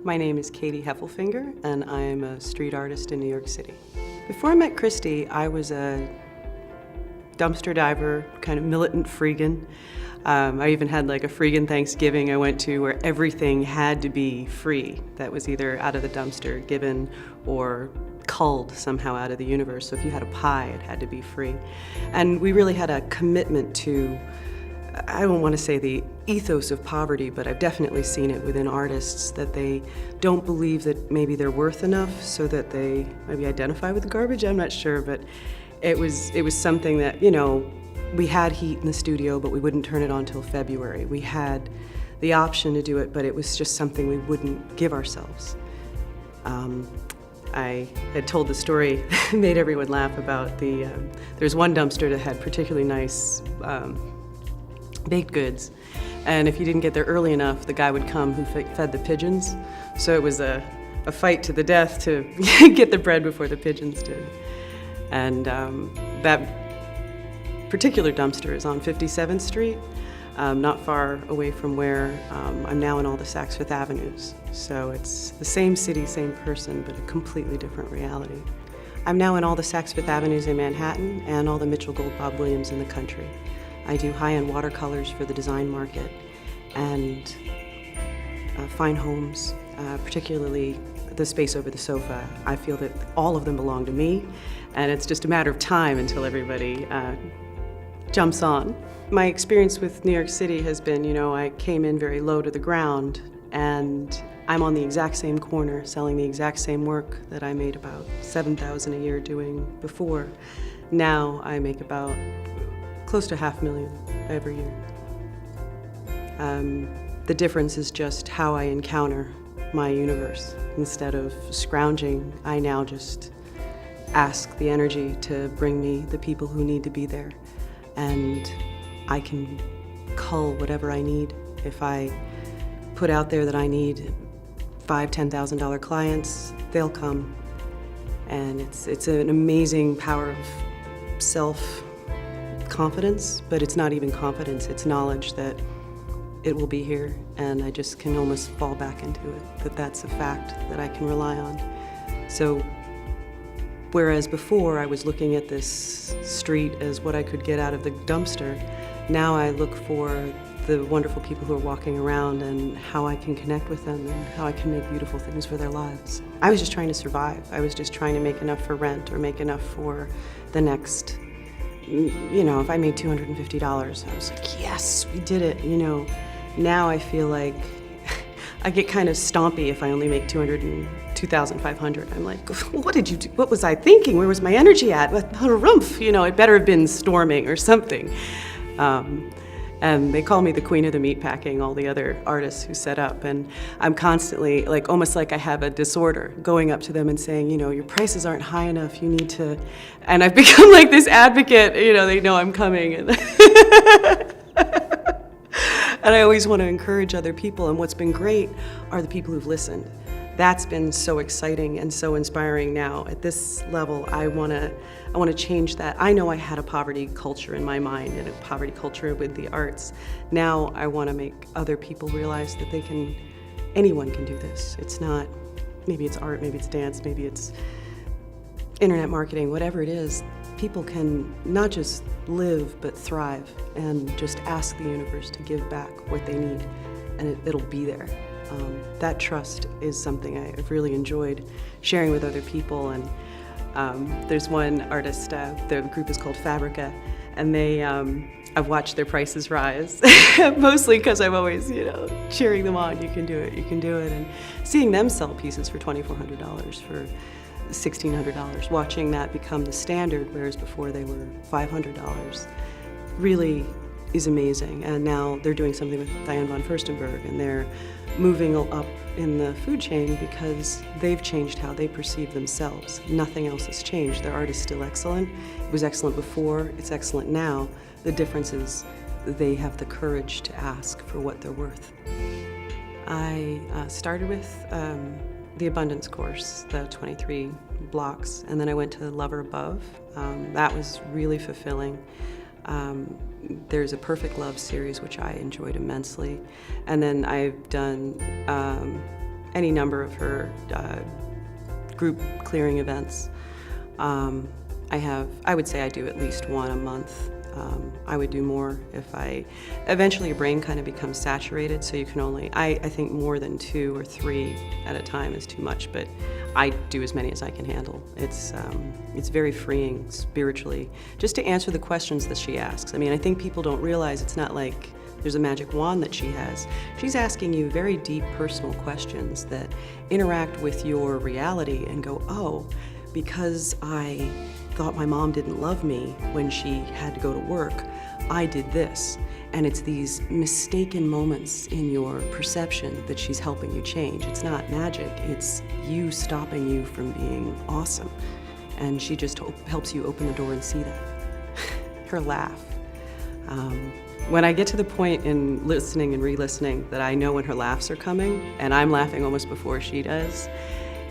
My name is Katie Heffelfinger, and I am a street artist in New York City. Before I met Christie, I was a dumpster diver, kind of militant freegan. I even had like a freegan Thanksgiving I went to where everything had to be free. That was either out of the dumpster, given, or culled somehow out of the universe. So if you had a pie, it had to be free. And we really had a commitment to, I don't want to say the ethos of poverty, but I've definitely seen it within artists that they don't believe that maybe they're worth enough so that they maybe identify with the garbage. I'm not sure, but it was something that, you know, we had heat in the studio, but we wouldn't turn it on till February. We had the option to do it, but it was just something we wouldn't give ourselves. I had told the story, made everyone laugh about there's one dumpster that had particularly nice baked goods, and if you didn't get there early enough, the guy would come who fed the pigeons. So it was a fight to the death to get the bread before the pigeons did. And that particular dumpster is on 57th Street, not far away from where I'm now in all the Saks Fifth Avenues. So it's the same city, same person, but a completely different reality. I'm now in all the Saks Fifth Avenues in Manhattan and all the Mitchell Gold Bob Williams in the country. I do high-end watercolors for the design market and fine homes, particularly the space over the sofa. I feel that all of them belong to me, and it's just a matter of time until everybody jumps on. My experience with New York City has been, you know, I came in very low to the ground, and I'm on the exact same corner selling the exact same work that I made about $7,000 a year doing before. Now I make about close to $500,000 every year. The difference is just how I encounter my universe. Instead of scrounging, I now just ask the energy to bring me the people who need to be there. And I can cull whatever I need. If I put out there that I need $5,000, $10,000 clients, they'll come. And it's an amazing power of self-confidence, but it's not even confidence, it's knowledge that it will be here, and I just can almost fall back into it, that that's a fact that I can rely on. So, whereas before I was looking at this street as what I could get out of the dumpster, now I look for the wonderful people who are walking around and how I can connect with them and how I can make beautiful things for their lives. I was just trying to survive. I was just trying to make enough for rent or make enough for the next, you know, if I made $250, I was like, yes, we did it, you know. Now I feel like I get kind of stompy if I only make $2,500. I'm like, what did you do? What was I thinking? Where was my energy at? Harumph, you know, it better have been storming or something. And they call me the queen of the meatpacking, all the other artists who set up. And I'm constantly, like, almost like I have a disorder, going up to them and saying, you know, your prices aren't high enough, you need to, and I've become like this advocate, you know, they know I'm coming. And and I always want to encourage other people, and what's been great are the people who've listened. That's been so exciting and so inspiring now. At this level, I want to change that. I know I had a poverty culture in my mind and a poverty culture with the arts. Now I want to make other people realize that anyone can do this. It's not, maybe it's art, maybe it's dance, maybe it's internet marketing, whatever it is. People can not just live, but thrive, and just ask the universe to give back what they need, and it'll be there. That trust is something I've really enjoyed sharing with other people. And there's one artist, the group is called Fabrica, and I've watched their prices rise, mostly because I'm always, you know, cheering them on. You can do it, you can do it. And seeing them sell pieces for $2,400, for $1,600, watching that become the standard, whereas before they were $500, really is amazing. And now they're doing something with Diane von Furstenberg, and they're moving up in the food chain because they've changed how they perceive themselves. Nothing else has changed. Their art is still excellent. It was excellent before, it's excellent now. The difference is they have the courage to ask for what they're worth. I started with the Abundance course, the 23 blocks, and then I went to Lover Above. That was really fulfilling. There's a Perfect Love series, which I enjoyed immensely. And then I've done any number of her group clearing events. I would say I do at least one a month. I would do more if eventually your brain kind of becomes saturated, so you can only, I think more than 2 or 3 at a time is too much, but I do as many as I can handle. It's very freeing spiritually, just to answer the questions that she asks. I mean, I think people don't realize it's not like there's a magic wand that she has. She's asking you very deep personal questions that interact with your reality and go, oh, because I thought my mom didn't love me when she had to go to work, I did this. And it's these mistaken moments in your perception that she's helping you change. It's not magic, it's you stopping you from being awesome. And she just helps you open the door and see that. Her laugh. When I get to the point in listening and re-listening that I know when her laughs are coming, and I'm laughing almost before she does,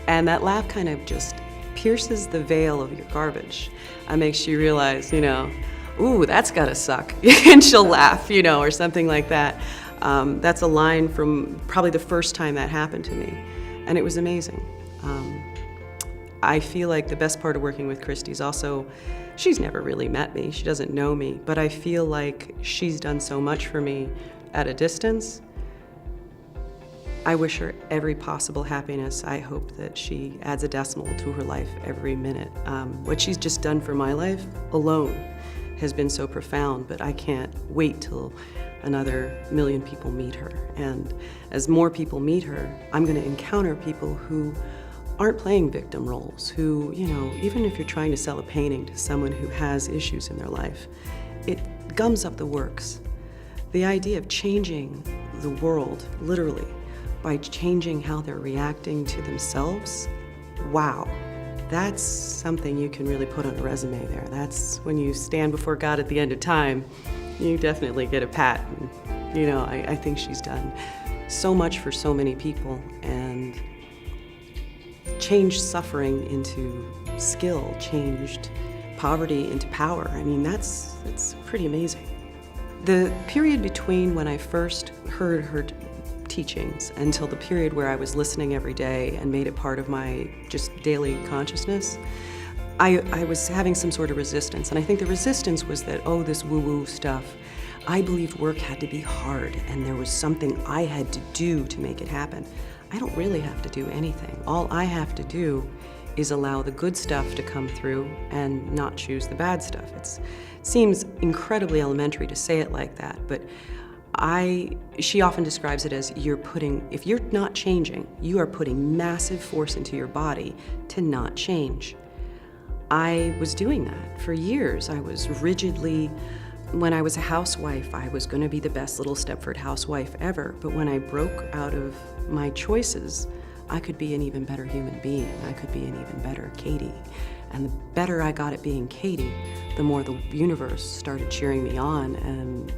and that laugh kind of just pierces the veil of your garbage and makes you realize, ooh, that's gotta suck. And she'll laugh, or something like that. That's a line from probably the first time that happened to me, and it was amazing. I feel like the best part of working with Christie is also, she's never really met me, she doesn't know me, but I feel like she's done so much for me at a distance. I wish her every possible happiness. I hope that she adds a decimal to her life every minute. What she's just done for my life alone has been so profound, but I can't wait till another million people meet her. And as more people meet her, I'm gonna encounter people who aren't playing victim roles, who, even if you're trying to sell a painting to someone who has issues in their life, it gums up the works. The idea of changing the world, literally, by changing how they're reacting to themselves, wow, that's something you can really put on a resume there. That's when you stand before God at the end of time, you definitely get a pat. And, I think she's done so much for so many people and changed suffering into skill, changed poverty into power. I mean, that's pretty amazing. The period between when I first heard her teachings until the period where I was listening every day and made it part of my just daily consciousness, I was having some sort of resistance. And I think the resistance was that, oh, this woo-woo stuff. I believed work had to be hard and there was something I had to do to make it happen. I don't really have to do anything. All I have to do is allow the good stuff to come through and not choose the bad stuff. It seems incredibly elementary to say it like that, but she often describes it as if you're not changing, you are putting massive force into your body to not change. I was doing that for years. I was rigidly, when I was a housewife, I was gonna be the best little Stepford housewife ever, but when I broke out of my choices, I could be an even better human being. I could be an even better Katie. And the better I got at being Katie, the more the universe started cheering me on and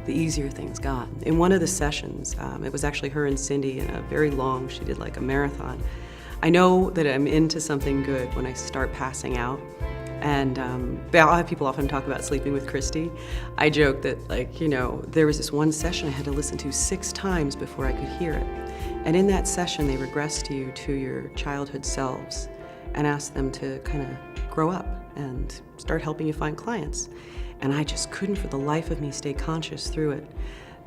the easier things got. In one of the sessions, it was actually her and Cindy in a very long, she did like a marathon. I know that I'm into something good when I start passing out. And people often talk about sleeping with Christie. I joke that, there was this one session I had to listen to 6 times before I could hear it. And in that session, they regressed you to your childhood selves and asked them to kind of grow up and start helping you find clients. And I just couldn't for the life of me stay conscious through it.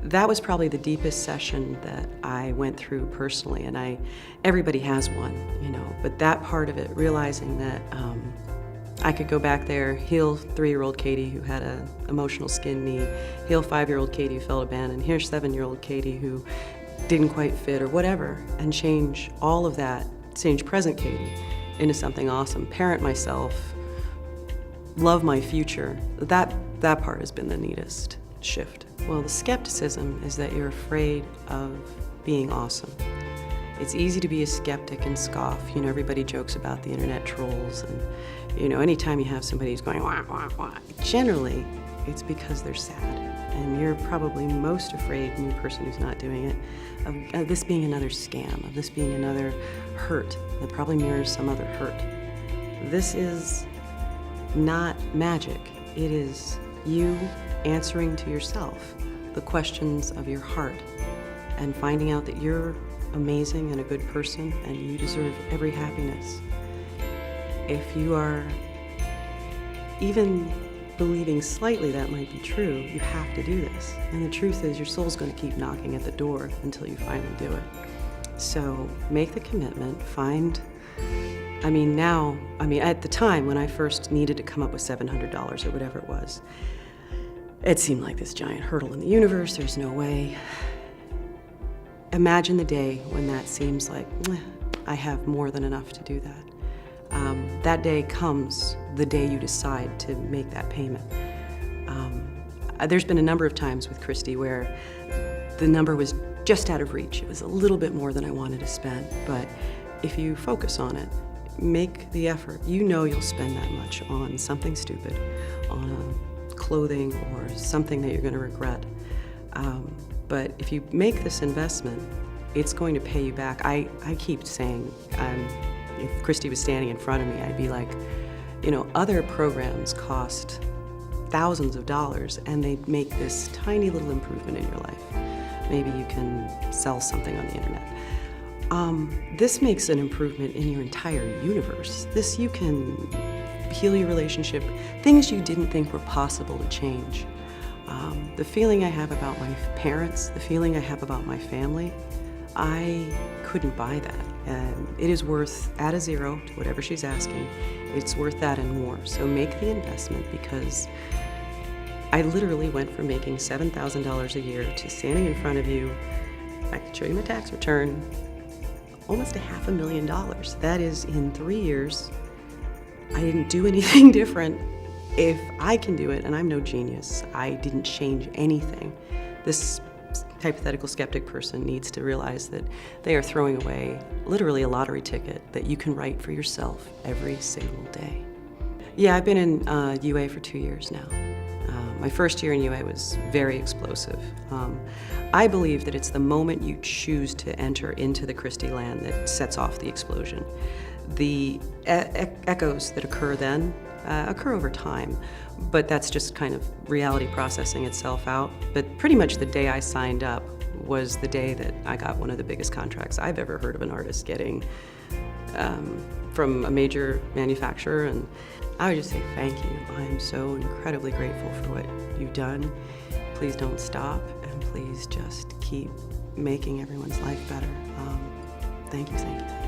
That was probably the deepest session that I went through personally, and everybody has one, but that part of it, realizing that I could go back there, heal 3-year-old Katie who had an emotional skin knee, heal 5-year-old Katie who felt abandoned, here's 7-year-old Katie who didn't quite fit or whatever, and change all of that, change present Katie into something awesome, parent myself, love my future. That part has been the neatest shift. Well, the skepticism is that you're afraid of being awesome. It's easy to be a skeptic and scoff. Everybody jokes about the internet trolls and, anytime you have somebody who's going, wah, wah, wah, generally, it's because they're sad. And you're probably most afraid, the new person who's not doing it, of this being another scam, of this being another hurt that probably mirrors some other hurt. This is not magic. It is you answering to yourself the questions of your heart and finding out that you're amazing and a good person, and you deserve every happiness. If you are even believing slightly that might be true, you have to do this. And the truth is, your soul's going to keep knocking at the door until you finally do it. So make the commitment, at the time when I first needed to come up with $700 or whatever it was, it seemed like this giant hurdle in the universe. There's no way. Imagine the day when that seems like, I have more than enough to do that. That day comes the day you decide to make that payment. There's been a number of times with Christie where the number was just out of reach. It was a little bit more than I wanted to spend, but if you focus on it, make the effort, you know you'll spend that much on something stupid, on clothing or something that you're going to regret. But if you make this investment, it's going to pay you back. I keep saying, if Christie was standing in front of me, I'd be like, other programs cost thousands of dollars and they make this tiny little improvement in your life. Maybe you can sell something on the internet. This makes an improvement in your entire universe. You can heal your relationship, things you didn't think were possible to change. The feeling I have about my parents, the feeling I have about my family, I couldn't buy that. And it is worth, add a zero to whatever she's asking, it's worth that and more. So make the investment, because I literally went from making $7,000 a year to standing in front of you, I can show you my tax return, almost $500,000. That is in 3 years. I didn't do anything different. If I can do it, and I'm no genius, I didn't change anything. This hypothetical skeptic person needs to realize that they are throwing away literally a lottery ticket that you can write for yourself every single day. Yeah, I've been in UA for 2 years now. My first year in UA was very explosive. I believe that it's the moment you choose to enter into the Christie land that sets off the explosion. The echoes that occur then occur over time, but that's just kind of reality processing itself out. But pretty much the day I signed up was the day that I got one of the biggest contracts I've ever heard of an artist getting from a major manufacturer, and I would just say thank you. I'm so incredibly grateful for what you've done. Please don't stop, and please just keep making everyone's life better. Thank you, thank you.